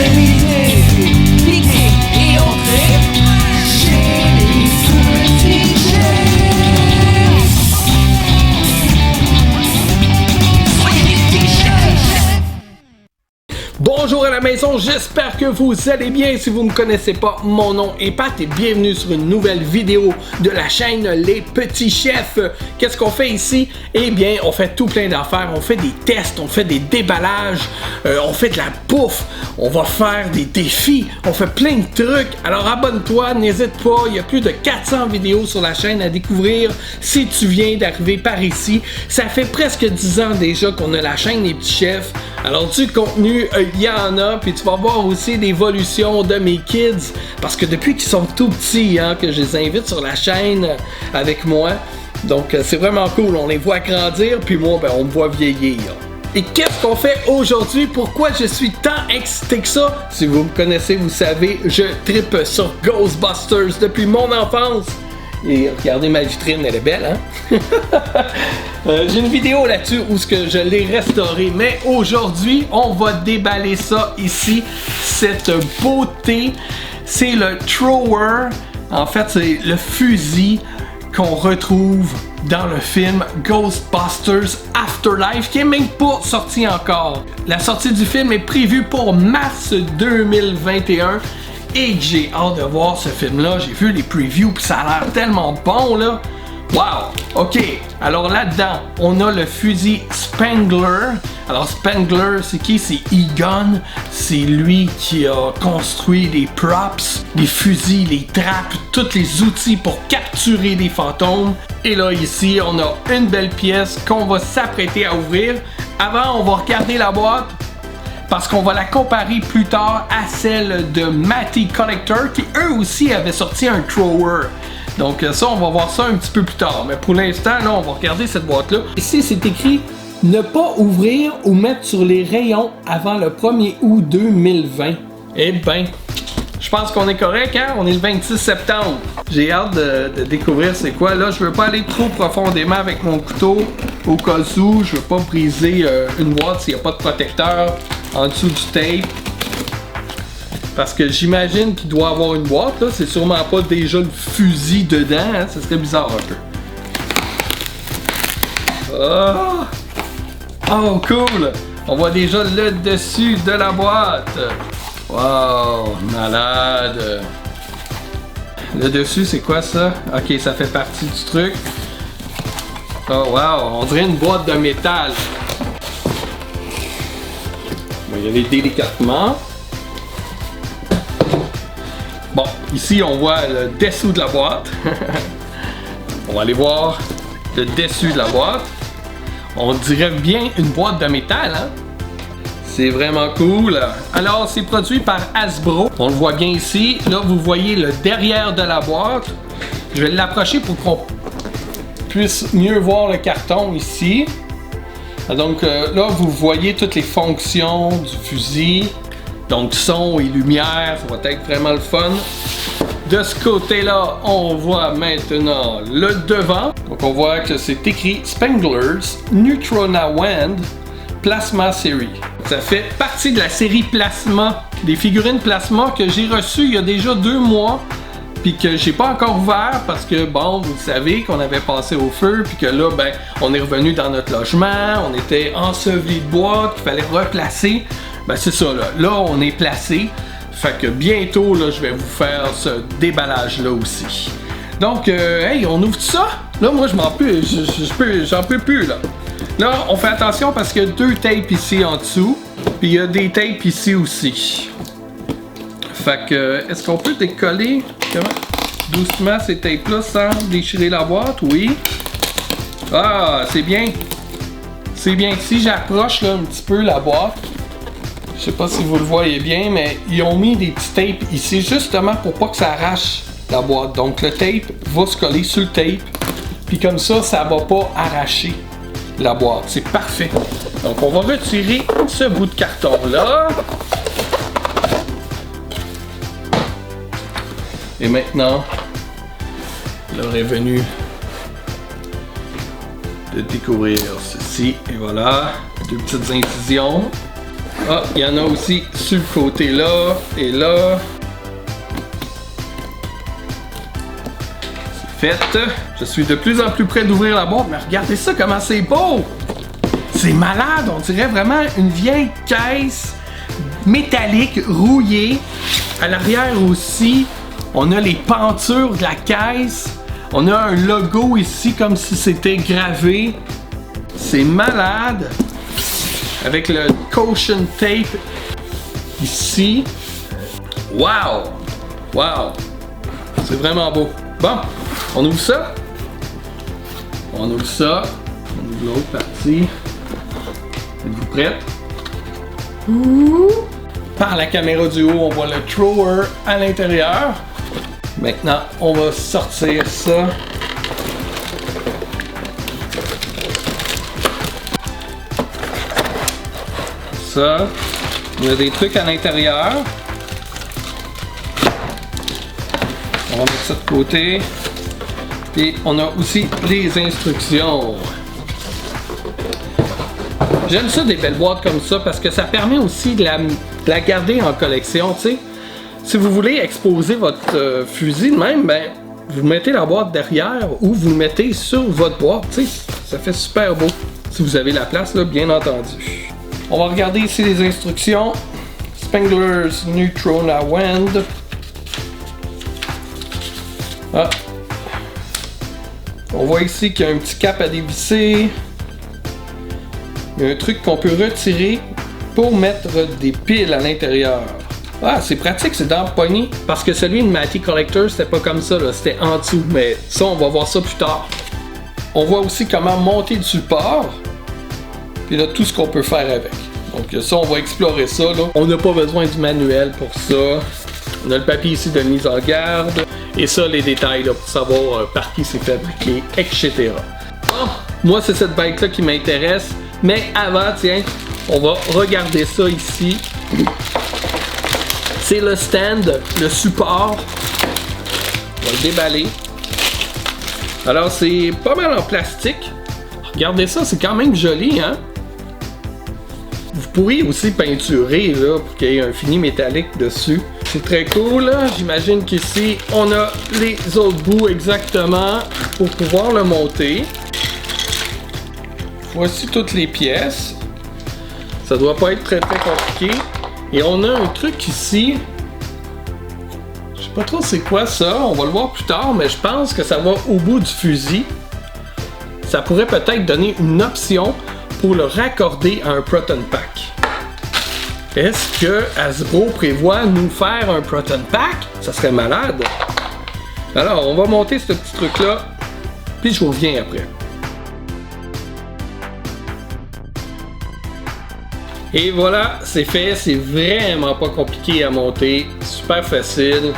s'amuser, piquer et entrer chez les petits chefs. Soyez les petits chefs. Bonjour à la maison, j'espère que vous allez bien. Si vous ne me connaissez pas, mon nom est Pat et bienvenue sur une nouvelle vidéo de la chaîne Les Petits Chefs. Qu'est-ce qu'on fait ici? Eh bien, on fait tout plein d'affaires. On fait des tests, on fait des déballages, on fait de la bouffe, on va faire des défis, on fait plein de trucs. Alors abonne-toi, n'hésite pas, il y a plus de 400 vidéos sur la chaîne à découvrir si tu viens d'arriver par ici. Ça fait presque 10 ans déjà qu'on a la chaîne Les Petits Chefs. Alors du contenu, il y en a, puis tu vas voir aussi l'évolution de mes kids, parce que depuis qu'ils sont tout petits, que je les invite sur la chaîne avec moi, donc c'est vraiment cool, on les voit grandir, puis moi, on me voit vieillir. Et qu'est-ce qu'on fait aujourd'hui? Pourquoi je suis tant excité que ça? Si vous me connaissez, vous savez, je trippe sur Ghostbusters depuis mon enfance. Et regardez ma vitrine, elle est belle, hein? J'ai une vidéo là-dessus où je l'ai restauré, mais aujourd'hui, on va déballer ça ici. Cette beauté, c'est le thrower. En fait, c'est le fusil qu'on retrouve dans le film Ghostbusters Afterlife, qui est même pas sorti encore. La sortie du film est prévue pour mars 2021. Et que j'ai hâte de voir ce film-là. J'ai vu les previews puis ça a l'air tellement bon là. Wow! OK, alors là-dedans, on a le fusil Spengler. Alors Spengler, c'est qui? C'est Egon. C'est lui qui a construit les props, les fusils, les trappes, tous les outils pour capturer des fantômes. Et là, ici, on a une belle pièce qu'on va s'apprêter à ouvrir. Avant, on va regarder la boîte, parce qu'on va la comparer plus tard à celle de Matty Collector, qui eux aussi avaient sorti un thrower. Donc ça, on va voir ça un petit peu plus tard. Mais pour l'instant, là, on va regarder cette boîte-là. Ici, c'est écrit « Ne pas ouvrir ou mettre sur les rayons avant le 1er août 2020 ». Eh ben, je pense qu'on est correct, hein? On est le 26 septembre. J'ai hâte de découvrir c'est quoi. Là, je veux pas aller trop profondément avec mon couteau au cas où. Je veux pas briser une boîte s'il n'y a pas de protecteur en dessous du tape. Parce que j'imagine qu'il doit avoir une boîte, là. C'est sûrement pas déjà le fusil dedans, hein? Ça serait bizarre un peu. Oh, cool! On voit déjà le dessus de la boîte. Wow, malade! Le dessus, c'est quoi ça? Ok, ça fait partie du truc. Oh wow, on dirait une boîte de métal. On va y aller délicatement. Bon, ici on voit le dessous de la boîte. On va aller voir le dessus de la boîte. On dirait bien une boîte de métal, hein? C'est vraiment cool. Alors, c'est produit par Hasbro. On le voit bien ici. Là, vous voyez le derrière de la boîte. Je vais l'approcher pour qu'on puisse mieux voir le carton ici. Donc là, vous voyez toutes les fonctions du fusil. Donc, son et lumière, ça va être vraiment le fun. De ce côté-là, on voit maintenant le devant. Donc, on voit que c'est écrit Spengler's Neutrona Wand Plasma Series. Ça fait partie de la série Plasma, des figurines Plasma que j'ai reçues il y a déjà 2 mois, puis que j'ai pas encore ouvert parce que, bon, vous savez qu'on avait passé au feu, puis que là, on est revenu dans notre logement, on était enseveli de boîtes qu'il fallait replacer. C'est ça, là, on est placé. Fait que bientôt, là, je vais vous faire ce déballage-là aussi. Donc, hey, on ouvre ça? Là, moi, j'en peux plus, là. Là, on fait attention parce qu'il y a 2 tapes ici en dessous. Puis il y a des tapes ici aussi. Fait que, est-ce qu'on peut décoller doucement ces tapes-là sans déchirer la boîte? Oui. Ah, c'est bien. C'est bien. Si j'approche là un petit peu la boîte, je sais pas si vous le voyez bien, mais ils ont mis des petits tapes ici justement pour pas que ça arrache la boîte. Donc le tape va se coller sur le tape. Puis comme ça, ça va pas arracher la boîte. C'est parfait. Donc on va retirer ce bout de carton là. Et maintenant, l'heure est venue de découvrir ceci. Et voilà, 2 petites incisions. Ah, il y en a aussi sur le côté là et là. C'est fait. Je suis de plus en plus près d'ouvrir la boîte, mais regardez ça comment c'est beau! C'est malade, on dirait vraiment une vieille caisse métallique rouillée. À l'arrière aussi, on a les pentures de la caisse. On a un logo ici comme si c'était gravé. C'est malade. Avec le caution tape ici. Wow! Wow! C'est vraiment beau. Bon, on ouvre ça. On ouvre ça. On ouvre l'autre partie. Êtes-vous prête? Par la caméra du haut, on voit le thrower à l'intérieur. Maintenant, on va sortir ça. Ça. On a des trucs à l'intérieur. On va mettre ça de côté. Et on a aussi les instructions. J'aime ça des belles boîtes comme ça parce que ça permet aussi de la garder en collection, tu sais. Si vous voulez exposer votre fusil de même, ben vous mettez la boîte derrière ou vous le mettez sur votre boîte, tu sais. Ça fait super beau. Si vous avez la place, là, bien entendu. On va regarder ici les instructions. Spengler's Neutron Wand. Ah. On voit ici qu'il y a un petit cap à dévisser. Il y a un truc qu'on peut retirer pour mettre des piles à l'intérieur. Ah, c'est pratique, c'est dans le poignet. Parce que celui de Matty Collector, c'était pas comme ça, c'était en dessous. Mais ça, on va voir ça plus tard. On voit aussi comment monter le support. Puis là, tout ce qu'on peut faire avec. Donc ça, on va explorer ça. Là. On n'a pas besoin du manuel pour ça. On a le papier ici de mise en garde. Et ça, les détails là, pour savoir par qui c'est fabriqué, etc. Bon, moi, c'est cette bike-là qui m'intéresse. Mais avant, tiens, on va regarder ça ici. C'est le stand, le support. On va le déballer. Alors, c'est pas mal en plastique. Regardez ça, c'est quand même joli, hein? Vous pourriez aussi peinturer, là, pour qu'il y ait un fini métallique dessus. C'est très cool, là. J'imagine qu'ici, on a les autres bouts exactement pour pouvoir le monter. Voici toutes les pièces. Ça doit pas être très compliqué. Et on a un truc ici. Je sais pas trop c'est quoi ça. On va le voir plus tard, mais je pense que ça va au bout du fusil. Ça pourrait peut-être donner une option pour le raccorder à un Proton Pack. Est-ce que Hasbro prévoit nous faire un Proton Pack? Ça serait malade. Alors, on va monter ce petit truc-là, puis je reviens après. Et voilà, c'est fait, c'est vraiment pas compliqué à monter, super facile.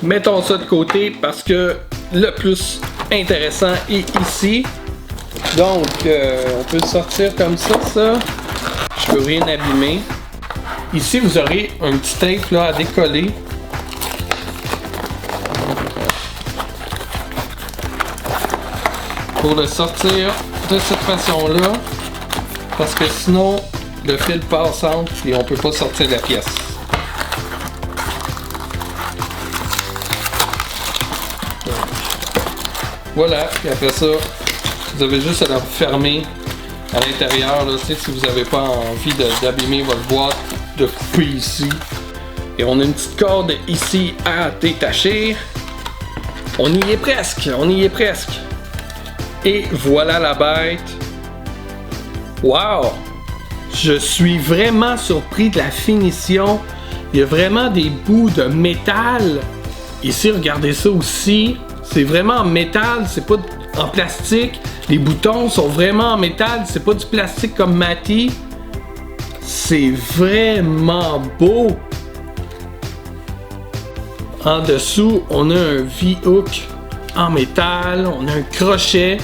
Mettons ça de côté parce que le plus intéressant est ici. Donc, on peut le sortir comme ça. Je peux rien abîmer. Ici, vous aurez un petit tape là, à décoller. Pour le sortir de cette façon-là, parce que sinon, le fil passe entre et on peut pas sortir la pièce. Voilà, et après ça, vous avez juste à la fermer à l'intérieur, si vous n'avez pas envie d'abîmer votre boîte, de couper ici. Et on a une petite corde ici à détacher. On y est presque, Et voilà la bête. Wow! Je suis vraiment surpris de la finition. Il y a vraiment des bouts de métal. Ici, regardez ça aussi. C'est vraiment en métal, c'est pas en plastique. Les boutons sont vraiment en métal, c'est pas du plastique comme Matty. C'est vraiment beau. En dessous, on a un V-hook en métal, on a un crochet.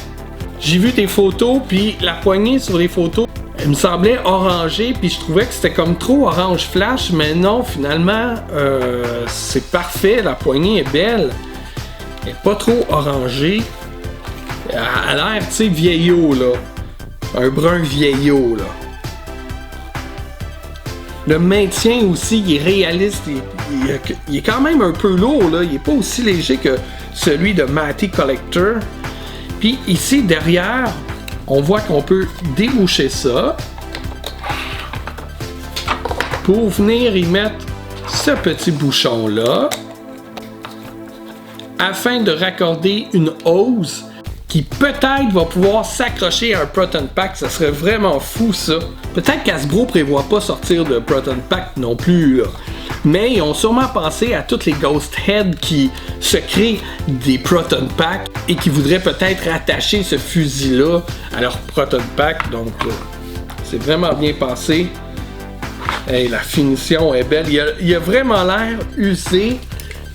J'ai vu des photos, puis la poignée sur les photos, elle me semblait orangée, puis je trouvais que c'était comme trop orange flash, mais non, finalement, c'est parfait, la poignée est belle. Elle n'est pas trop orangée. Elle a l'air, tu sais, vieillot, là. Un brun vieillot, là. Le maintien aussi, il est réaliste. Il est quand même un peu lourd, là. Il n'est pas aussi léger que celui de Matty Collector. Puis ici, derrière, on voit qu'on peut déboucher ça pour venir y mettre ce petit bouchon-là afin de raccorder une hose qui peut-être va pouvoir s'accrocher à un Proton Pack. Ça serait vraiment fou, ça. Peut-être qu'Hasbro prévoit pas sortir de Proton Pack non plus, là. Mais ils ont sûrement pensé à toutes les Ghost Heads qui se créent des Proton Pack et qui voudraient peut-être attacher ce fusil-là à leur Proton Pack. Donc, c'est vraiment bien pensé. Hey, la finition est belle. Il a vraiment l'air usé.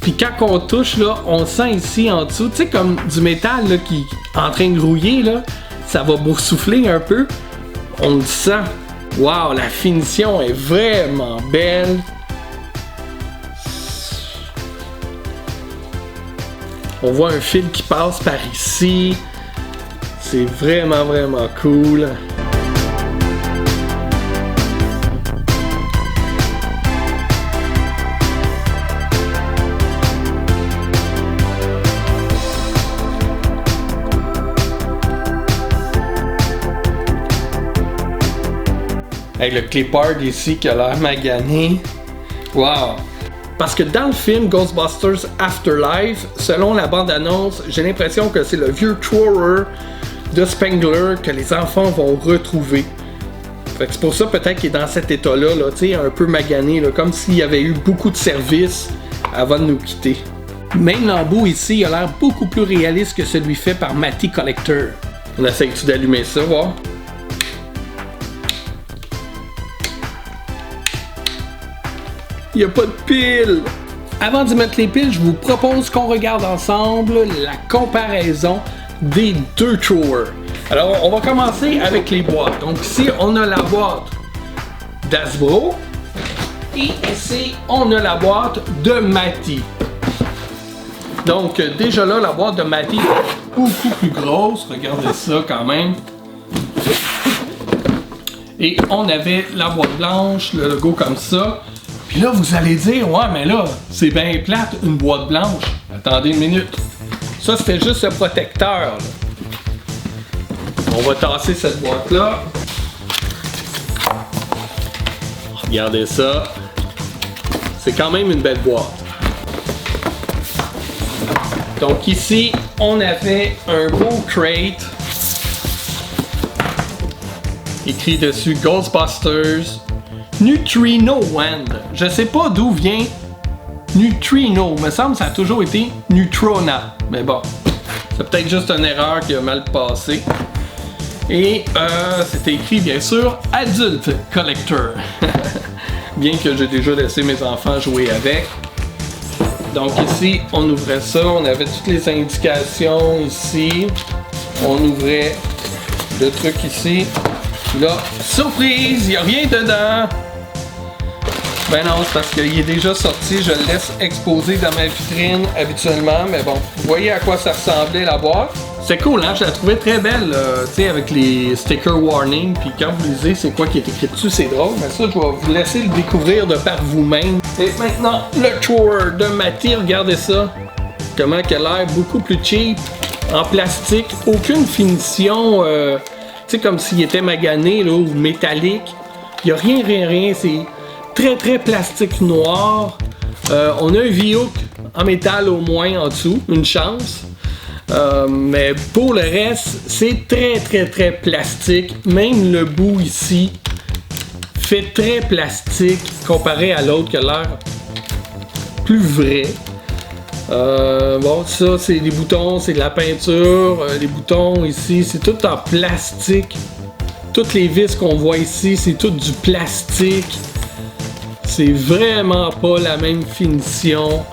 Puis quand on touche, là, on sent ici en dessous, tu sais, comme du métal là, qui est en train de rouiller, là, ça va boursoufler un peu. On le sent. Waouh, la finition est vraiment belle. On voit un fil qui passe par ici. C'est vraiment, vraiment cool. Hey, le clipart ici qui a l'air magané. Wow! Parce que dans le film Ghostbusters Afterlife, selon la bande-annonce, j'ai l'impression que c'est le vieux thrower de Spengler que les enfants vont retrouver. Fait que c'est pour ça peut-être qu'il est dans cet état-là, là, tu sais, un peu magané, là, comme s'il y avait eu beaucoup de services avant de nous quitter. Même l'embout ici, il a l'air beaucoup plus réaliste que celui fait par Matty Collector. On essaye-tu d'allumer ça, voir? Il n'y a pas de piles! Avant d'y mettre les piles, je vous propose qu'on regarde ensemble la comparaison des deux throwers. Alors, on va commencer avec les boîtes. Donc ici, on a la boîte d'Hasbro. Et ici, on a la boîte de Matty. Donc, déjà là, la boîte de Matty est beaucoup plus grosse. Regardez ça quand même. Et on avait la boîte blanche, le logo comme ça. Puis là, vous allez dire, ouais, mais là, c'est bien plate, une boîte blanche. Attendez une minute. Ça, c'était juste le protecteur, là. On va tasser cette boîte-là. Regardez ça. C'est quand même une belle boîte. Donc ici, on avait un beau crate. Écrit dessus Ghostbusters. Neutrino Wand. Je sais pas d'où vient Neutrino. Me semble que ça a toujours été Neutrona. Mais bon, c'est peut-être juste une erreur qui a mal passé. Et c'était écrit bien sûr Adult Collector. Bien que j'ai déjà laissé mes enfants jouer avec. Donc ici, on ouvrait ça. On avait toutes les indications ici. On ouvrait le truc ici. Là, surprise, il n'y a rien dedans. Ben non, c'est parce qu'il est déjà sorti, je le laisse exposer dans ma vitrine habituellement, mais bon, vous voyez à quoi ça ressemblait la boîte. C'est cool, hein, je la trouvais très belle, tu sais, avec les stickers warning, puis quand vous lisez c'est quoi qui est écrit dessus, c'est drôle, mais ça, je vais vous laisser le découvrir de par vous-même. Et maintenant, le thrower de Matty, regardez ça, comment qu'elle a l'air beaucoup plus cheap, en plastique, aucune finition, tu sais, comme s'il était magané, là, ou métallique, il n'y a rien, c'est très plastique noir. On a un V-hook en métal au moins en dessous, une chance. Mais pour le reste, c'est très plastique. Même le bout ici fait très plastique comparé à l'autre qui a l'air plus vrai. Bon, ça c'est des boutons, c'est de la peinture. Les boutons ici, c'est tout en plastique. Toutes les vis qu'on voit ici, c'est tout du plastique. C'est vraiment pas la même finition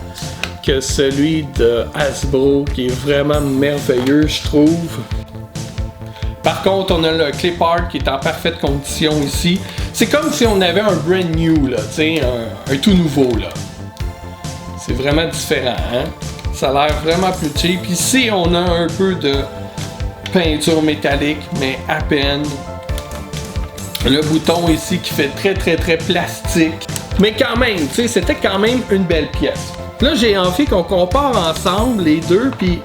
que celui de Hasbro, qui est vraiment merveilleux, je trouve. Par contre, on a le clip art qui est en parfaite condition ici. C'est comme si on avait un brand new, là, tu sais, un tout nouveau, là. C'est vraiment différent, hein? Ça a l'air vraiment plus cheap. Ici, on a un peu de peinture métallique, mais à peine. Le bouton ici qui fait très plastique. Mais quand même, tu sais, c'était quand même une belle pièce. Là, j'ai envie qu'on compare ensemble les deux, puis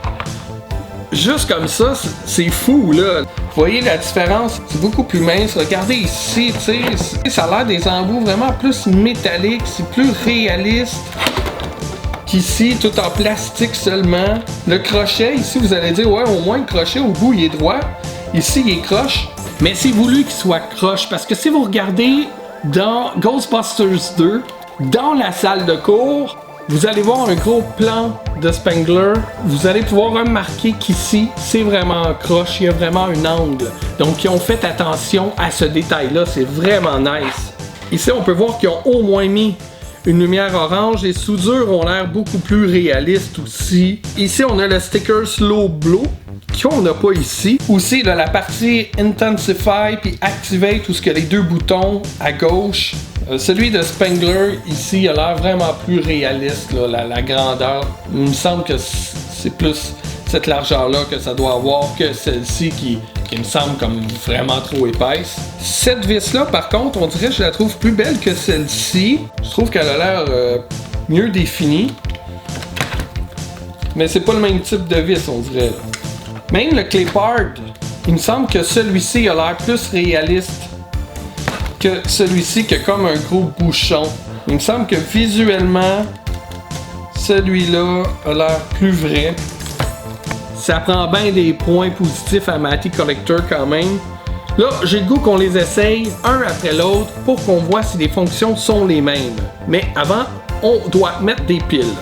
juste comme ça, c'est fou, là. Vous voyez la différence? C'est beaucoup plus mince. Regardez ici, tu sais, ça a l'air des embouts vraiment plus métalliques, c'est plus réaliste qu'ici, tout en plastique seulement. Le crochet, ici, vous allez dire, ouais, au moins le crochet au bout, il est droit. Ici, il est croche. Mais c'est voulu qu'il soit croche, parce que si vous regardez dans Ghostbusters 2, dans la salle de cours, vous allez voir un gros plan de Spengler. Vous allez pouvoir remarquer qu'ici, c'est vraiment croche, il y a vraiment un angle. Donc, ils ont fait attention à ce détail-là, c'est vraiment nice. Ici, on peut voir qu'ils ont au moins mis une lumière orange. Les soudures ont l'air beaucoup plus réalistes aussi. Ici, on a le sticker Slow Blow, qu'on n'a pas ici. Aussi, là, la partie Intensify puis Activate, où ce que les deux boutons à gauche. Celui de Spengler, ici, il a l'air vraiment plus réaliste, là, la grandeur. Il me semble que c'est plus cette largeur-là que ça doit avoir que celle-ci qui me semble comme vraiment trop épaisse. Cette vis-là, par contre, on dirait que je la trouve plus belle que celle-ci. Je trouve qu'elle a l'air mieux définie. Mais c'est pas le même type de vis, on dirait. Là. Même le clipart, il me semble que celui-ci a l'air plus réaliste que celui-ci qui a comme un gros bouchon. Il me semble que visuellement, celui-là a l'air plus vrai. Ça prend bien des points positifs à Matty Collector quand même. Là, j'ai le goût qu'on les essaye un après l'autre pour qu'on voit si les fonctions sont les mêmes. Mais avant, on doit mettre des piles.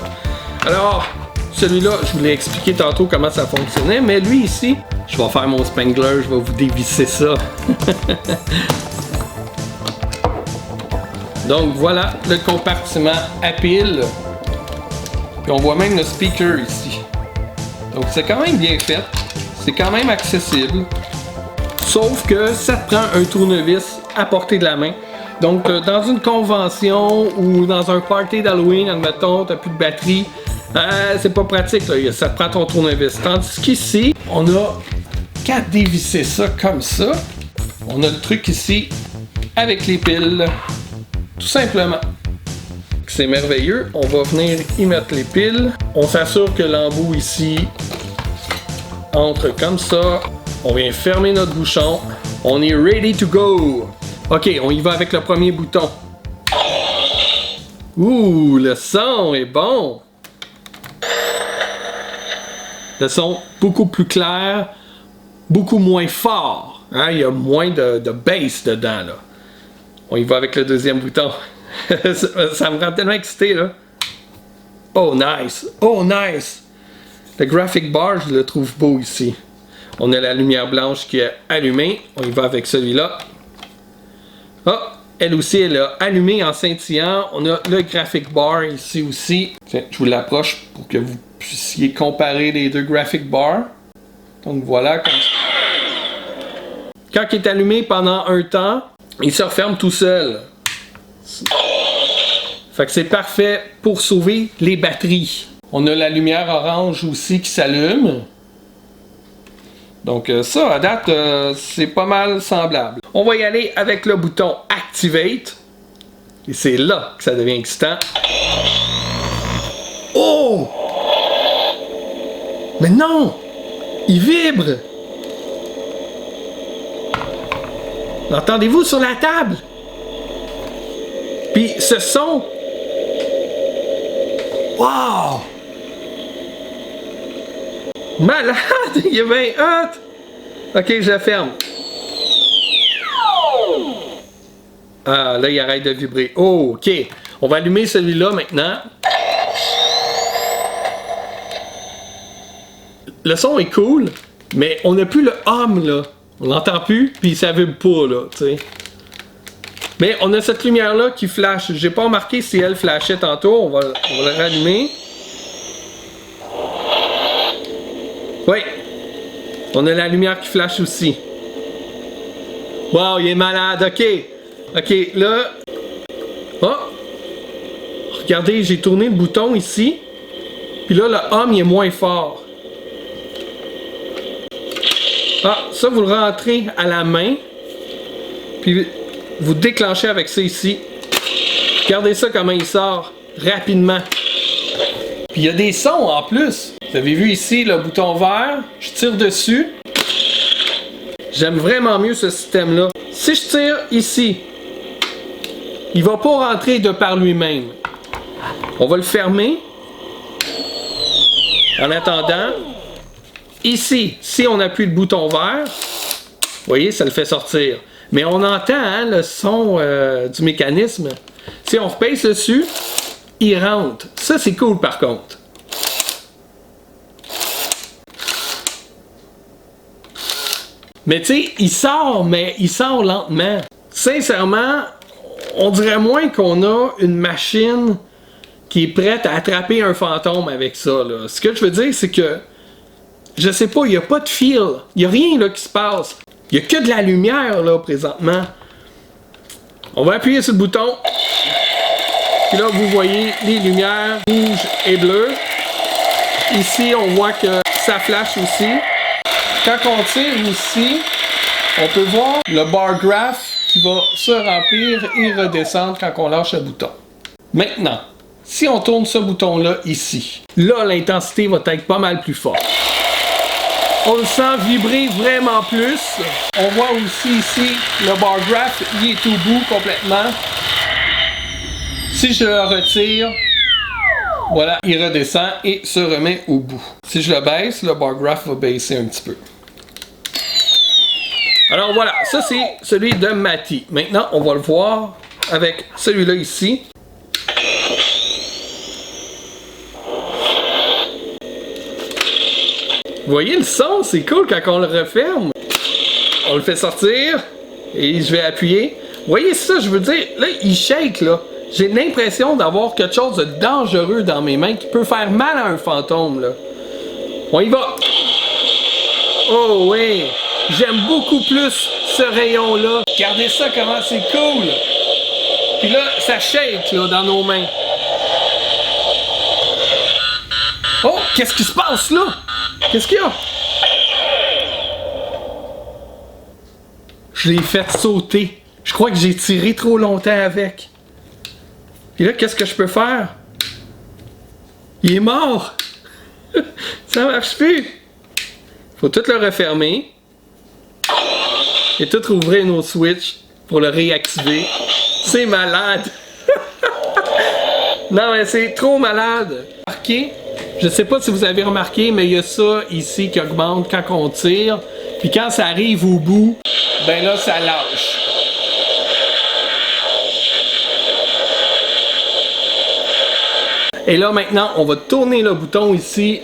Alors, celui-là, je vous l'ai expliqué tantôt comment ça fonctionnait, mais lui ici, je vais faire mon Spengler, je vais vous dévisser ça. Donc voilà le compartiment à piles. Puis on voit même le speaker ici. Donc c'est quand même bien fait. C'est quand même accessible. Sauf que ça te prend un tournevis à portée de la main. Donc dans une convention ou dans un party d'Halloween, admettons, t'as plus de batterie, c'est pas pratique, là. Ça te prend ton tournevis. Tandis qu'ici, on a qu'à dévisser ça comme ça. On a le truc ici avec les piles. Tout simplement. C'est merveilleux. On va venir y mettre les piles. On s'assure que l'embout ici entre comme ça. On vient fermer notre bouchon. On est ready to go. Ok, on y va avec le premier bouton. Ouh, le son est bon. Le son beaucoup plus clair, beaucoup moins fort. Hein? Il y a moins de bass dedans, là. On y va avec le deuxième bouton. Ça me rend tellement excité, là. Oh, nice. Oh, nice. Le graphic bar, je le trouve beau ici. On a la lumière blanche qui est allumée. On y va avec celui-là. Ah, elle aussi, elle a allumé en scintillant. On a le graphic bar ici aussi. Tiens, je vous l'approche pour que vous puissiez comparer les deux graphic bars. Donc voilà, comme ça. Quand il est allumé pendant un temps, il se referme tout seul. Fait que c'est parfait pour sauver les batteries. On a la lumière orange aussi qui s'allume. Donc ça, à date, c'est pas mal semblable. On va y aller avec le bouton Activate. Et c'est là que ça devient excitant. Oh! Mais non! Il vibre! L'entendez-vous sur la table? Puis ce son... Wow! Malade! Il est bien hot! Ok, je la ferme. Ah, là, il arrête de vibrer. Oh, ok. On va allumer celui-là maintenant. Le son est cool, mais on n'a plus le hum, là. On l'entend plus, puis ça vibre pas, là, tu sais. Mais on a cette lumière-là qui flash. J'ai pas remarqué si elle flashait tantôt. On va la rallumer. Oui. On a la lumière qui flash aussi. Wow, il est malade. OK. OK, là... Oh! Regardez, j'ai tourné le bouton ici. Puis là, le hum, il est moins fort. Ah, ça, vous le rentrez à la main. Puis vous déclenchez avec ça ici. Regardez ça comment il sort rapidement. Puis il y a des sons en plus. Vous avez vu ici le bouton vert. Je tire dessus. J'aime vraiment mieux ce système-là. Si je tire ici, il va pas rentrer de par lui-même. On va le fermer. En attendant, ici, si on appuie le bouton vert, vous voyez, ça le fait sortir. Mais on entend hein, le son du mécanisme. Si on repèse dessus, il rentre. Ça, c'est cool par contre. Mais tu sais, il sort, mais il sort lentement. Sincèrement, on dirait moins qu'on a une machine qui est prête à attraper un fantôme avec ça. Là. Ce que je veux dire, c'est que, je sais pas, il n'y a pas de fil. Il n'y a rien là, qui se passe. Il n'y a que de la lumière là, présentement. On va appuyer sur le bouton. Puis là, vous voyez les lumières rouges et bleues. Ici, on voit que ça flash aussi. Quand on tire ici, on peut voir le bar graph qui va se remplir et redescendre quand on lâche le bouton. Maintenant, si on tourne ce bouton-là ici, là, l'intensité va être pas mal plus forte. On le sent vibrer vraiment plus. On voit aussi ici le bar graph, il est au bout complètement. Si je le retire, voilà, il redescend et se remet au bout. Si je le baisse, le bar graph va baisser un petit peu. Alors voilà, ça c'est celui de Mati. Maintenant, on va le voir avec celui-là ici. Vous voyez le son, c'est cool quand on le referme. On le fait sortir et je vais appuyer. Vous voyez ça, je veux dire, là, il shake là. J'ai l'impression d'avoir quelque chose de dangereux dans mes mains qui peut faire mal à un fantôme là. On y va. Oh oui, j'aime beaucoup plus ce rayon là. Regardez ça comment c'est cool. Puis là, ça shake là dans nos mains. Oh, qu'est-ce qui se passe là? Qu'est-ce qu'il y a? Je l'ai fait sauter. Je crois que j'ai tiré trop longtemps avec. Et là, qu'est-ce que je peux faire? Il est mort! Ça marche plus! Faut tout le refermer. Et tout rouvrir nos switches pour le réactiver. C'est malade! Non, mais c'est trop malade! Remarquez, je sais pas si vous avez remarqué, mais il y a ça ici qui augmente quand on tire. Puis quand ça arrive au bout, ben là, ça lâche. Et là, maintenant, on va tourner le bouton ici.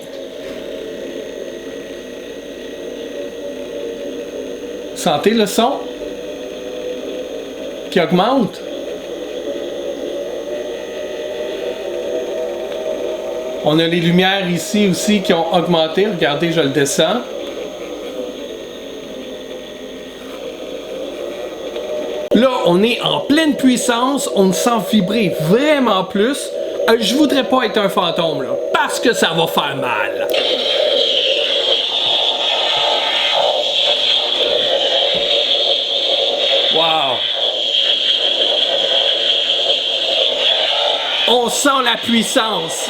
Sentez le son qui augmente. On a les lumières ici aussi qui ont augmenté. Regardez, je le descends. Là, on est en pleine puissance. On sent vibrer vraiment plus. Je voudrais pas être un fantôme, là, parce que ça va faire mal. Wow! On sent la puissance.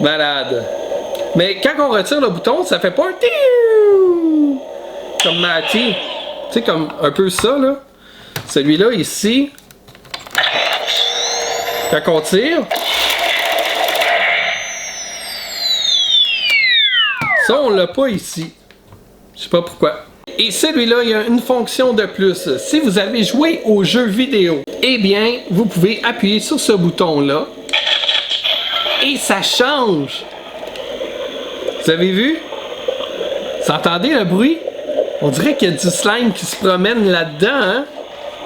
Malade. Mais quand on retire le bouton, ça fait pas un tiou comme Mati. Tu sais, comme un peu ça, là. Celui-là, ici. Quand on tire, ça on l'a pas ici. Je sais pas pourquoi. Et celui-là, il y a une fonction de plus. Si vous avez joué aux jeux vidéo, eh bien, vous pouvez appuyer sur ce bouton-là et ça change. Vous avez vu? Vous entendez le bruit? On dirait qu'il y a du slime qui se promène là-dedans, hein?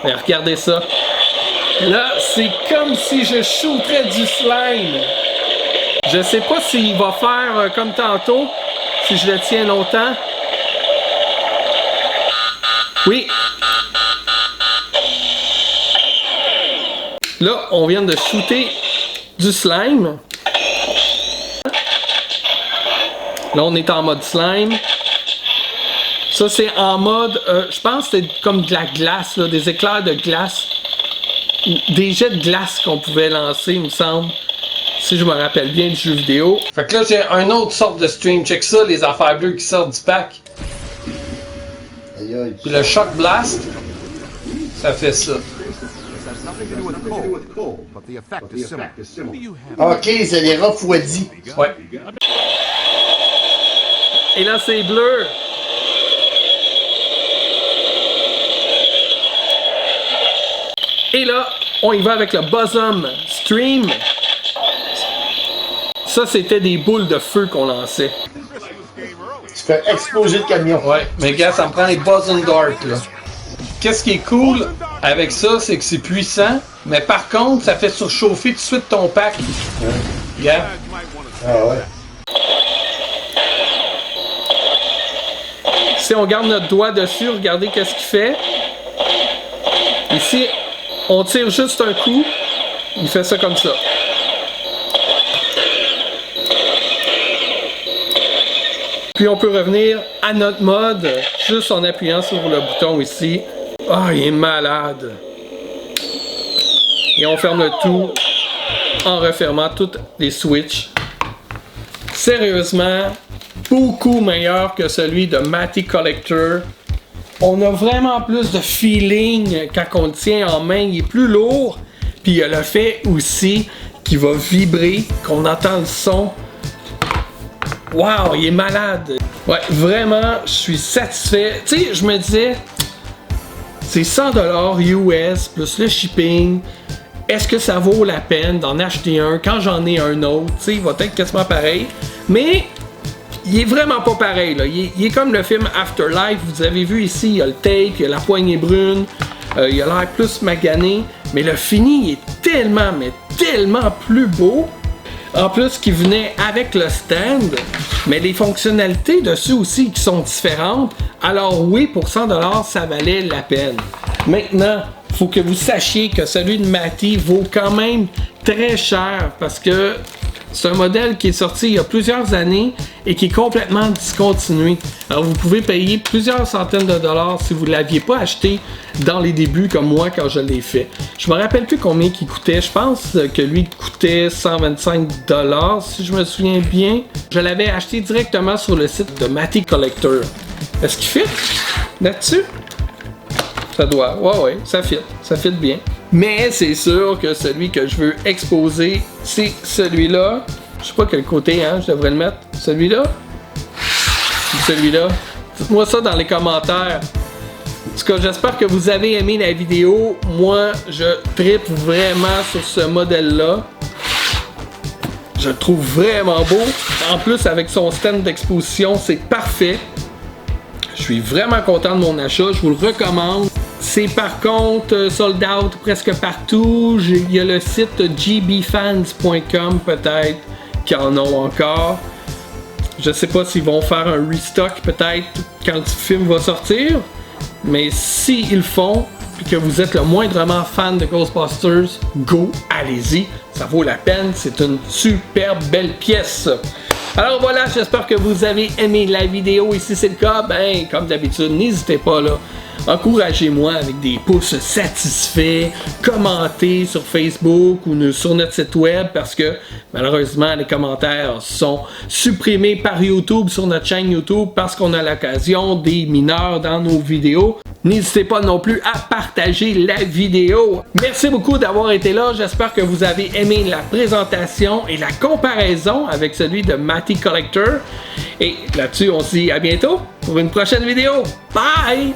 Mais regardez ça. Là, c'est comme si je shooterais du slime. Je sais pas s'il va faire comme tantôt, si je le tiens longtemps. Oui. Là, on vient de shooter du slime. Là, on est en mode slime. Ça, c'est en mode, je pense que c'était comme de la glace, là, des éclairs de glace. Des jets de glace qu'on pouvait lancer, il me semble. Si je me rappelle bien du jeu vidéo. Fait que là, j'ai un autre sorte de stream. Check ça, les affaires bleues qui sortent du pack. Puis le Shock Blast, ça fait ça. Ok, c'est les refroidis. Ouais. Et là, c'est bleu. Et là, on y va avec le Bosom Stream. Ça, c'était des boules de feu qu'on lançait. Tu fais exploser le camion. Ouais, mais gars, ça me prend les Bosom Dart, là. Qu'est-ce qui est cool avec ça, c'est que c'est puissant, mais par contre, ça fait surchauffer tout de suite ton pack. Yeah. Ah ouais. Si on garde notre doigt dessus, regardez qu'est-ce qu'il fait. Ici, on tire juste un coup, il fait ça comme ça. Puis on peut revenir à notre mode, juste en appuyant sur le bouton ici. Ah, il est malade! Et on ferme le tout en refermant toutes les switches. Sérieusement, beaucoup meilleur que celui de Matty Collector. On a vraiment plus de feeling quand on le tient en main, il est plus lourd. Puis il y a le fait aussi qu'il va vibrer, qu'on entend le son. Wow, il est malade! Ouais, vraiment, je suis satisfait. Tu sais, je me disais, c'est 100$ US plus le shipping. Est-ce que ça vaut la peine d'en acheter un quand j'en ai un autre? Tu sais, il va être quasiment pareil. Mais il est vraiment pas pareil, là. Il est comme le film Afterlife. Vous avez vu ici, il y a le tape, il y a la poignée brune. Il a l'air plus magané. Mais le fini, il est tellement, mais tellement plus beau. En plus, qui venait avec le stand, mais les fonctionnalités dessus aussi qui sont différentes. Alors oui, pour 100$, ça valait la peine. Maintenant, il faut que vous sachiez que celui de Matty vaut quand même très cher parce que c'est un modèle qui est sorti il y a plusieurs années et qui est complètement discontinué. Alors vous pouvez payer plusieurs centaines de dollars si vous ne l'aviez pas acheté dans les débuts comme moi quand je l'ai fait. Je me rappelle plus combien il coûtait. Je pense que lui coûtait 125$ si je me souviens bien. Je l'avais acheté directement sur le site de Matty Collector. Est-ce qu'il fit là-dessus? Ça doit. Ouais, ça fit bien. Mais c'est sûr que celui que je veux exposer, c'est celui-là. Je sais pas quel côté, je devrais le mettre. Celui-là? Ou celui-là? Dites-moi ça dans les commentaires. En tout cas, j'espère que vous avez aimé la vidéo. Moi, je trippe vraiment sur ce modèle-là. Je le trouve vraiment beau. En plus, avec son stand d'exposition, c'est parfait. Je suis vraiment content de mon achat. Je vous le recommande. C'est par contre sold out presque partout. Il y a le site gbfans.com peut-être qui en ont encore. Je sais pas s'ils vont faire un restock peut-être quand le film va sortir. Mais s'ils le font, puis que vous êtes le moindrement fan de Ghostbusters, go, allez-y. Ça vaut la peine. C'est une super belle pièce. Alors voilà, j'espère que vous avez aimé la vidéo. Et si c'est le cas, ben comme d'habitude, n'hésitez pas là. Encouragez-moi avec des pouces satisfaits, commentez sur Facebook ou sur notre site web parce que malheureusement les commentaires sont supprimés par YouTube sur notre chaîne YouTube parce qu'on a l'occasion des mineurs dans nos vidéos. N'hésitez pas non plus à partager la vidéo. Merci beaucoup d'avoir été là. J'espère que vous avez aimé la présentation et la comparaison avec celui de Matty Collector. Et là-dessus, on se dit à bientôt pour une prochaine vidéo. Bye!